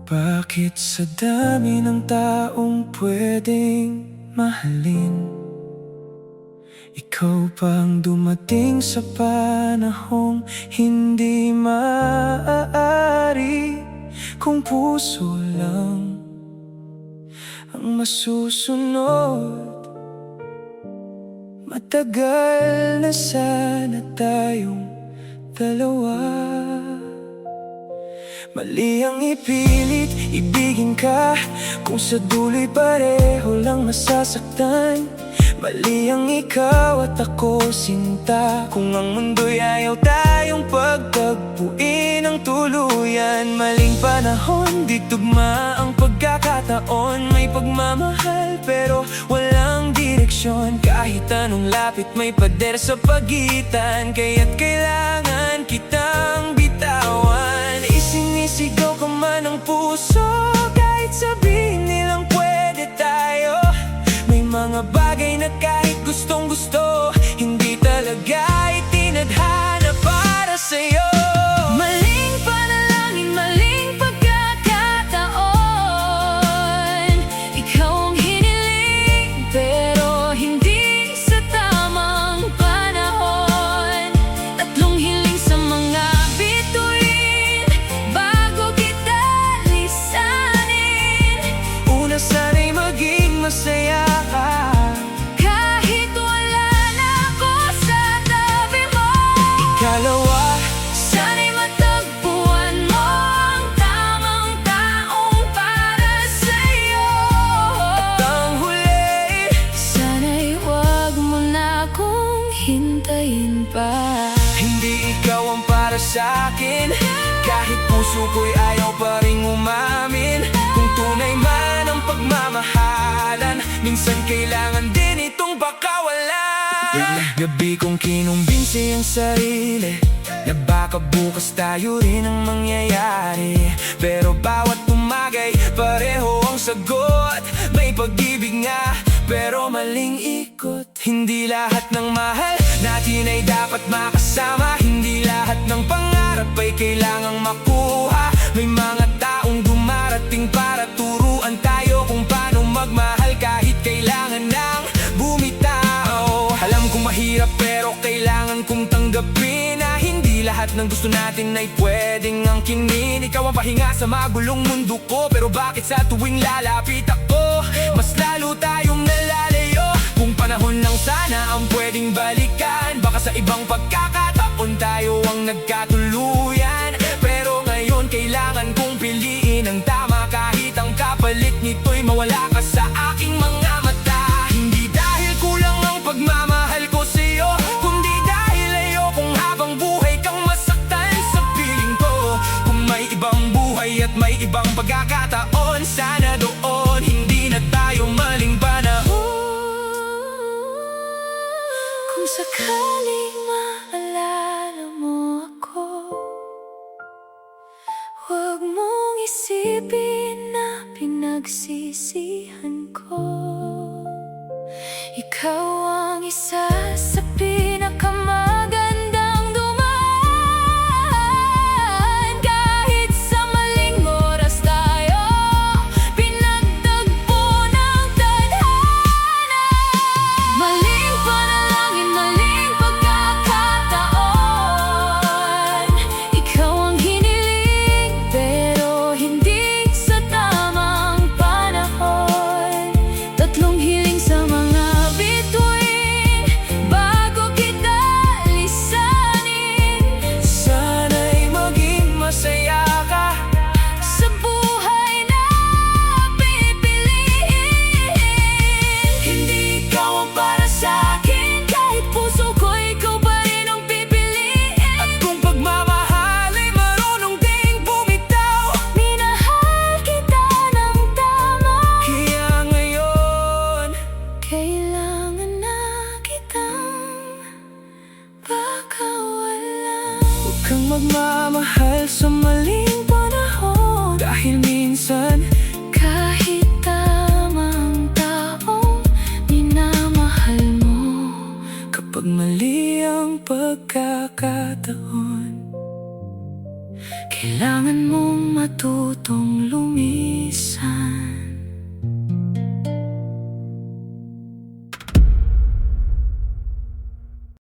Bakit sa dami ng taong pwedeng mahalin, ikaw pang dumating sa panahong hindi maaari? Kung puso lang ang masusunod, matagal na sana tayong dalawa. Mali ang ipilit, ibigin ka kung sa dulo'y pareho lang masasaktan. Mali ang ikaw at ako sinta kung ang mundo'y ayaw tayong pagtagpuin ng tuluyan. Maling panahon, di tugma ang pagkakataon. May pagmamahal pero walang direksyon. Kahit anong lapit may pader sa pagitan, kaya't kailangan kitang bitawan. Isinisigaw ka man ang puso, kahit sabihin nilang pwede tayo. May mga bagay na kahit gustong gusto, hindi talaga itinadhana para sa'yo. Maling panalangin, maling pagkakataon. Ikaw ang hiniling, pero hindi sa tamang panahon. Tatlong hiling sa mga bituin bago kita lisanin. Una, sana'y maging masaya ka kahit wala na ako sa tabi mo. Ikalawa, sana'y matagpuan mo ang tamang taong para sa'yo. At ang huli, sana'y wag mo na akong hintayin pa. Hindi ikaw ang para sa'kin, kahit puso ko'y ayaw pa ring umamin. Kung tunay man ang pagmamahalan, minsan kailangan din itong pakawalan. Gabi kong kinumbinsi ang sarili na baka bukas tayo rin ang mangyayari. Pero bawat umagay, pareho ang sagot. May pag-ibig nga, pero maling ikot. Hindi lahat ng mahal natin ay dapat makasama. Hindi lahat ng pangarap ay kailangang makuha. May mga taong dumarating para turuan tayo kung paano magmahal kahit kailangan ng bumitaw. Alam kong mahirap pero kailangan kong tanggapin na hindi lahat ng gusto natin ay pwedeng angkinin. Ikaw ang pahinga sa magulong mundo ko, pero bakit sa tuwing lalapit ako, mas lalo tayong nalalayo? Kung panahon lang sana ang pwedeng balikan, baka sa ibang pagkakataon tayo ang nagkatuluyan. Pero ngayon kailangan kong piliin ang tama, kahit ang kapalit nito'y mawala ka sa aking mga mata. Hindi dahil kulang ang pagmamahal ko sa'yo, kundi dahil ayokong habang buhay kang masaktan sa piling ko. Kung may ibang buhay at may ibang pagkakataon, sana doon hindi na tayo maling panahon. Kung sakaling maalala mo ako, huwag mong isipin na pinagsisihan ko. Ikaw ang isa sa pinakamagandang dumaan. Kahit sa maling oras tayo pinagtagpo ng tadhana. Maling panalangin, maling pagkakataon. Ikaw ang hiniling, pero hindi sa tamang panahon. Tatlong hiling sa mga bituin Kapag mali ang pagkakataon, kailangan mong matutong lumisan.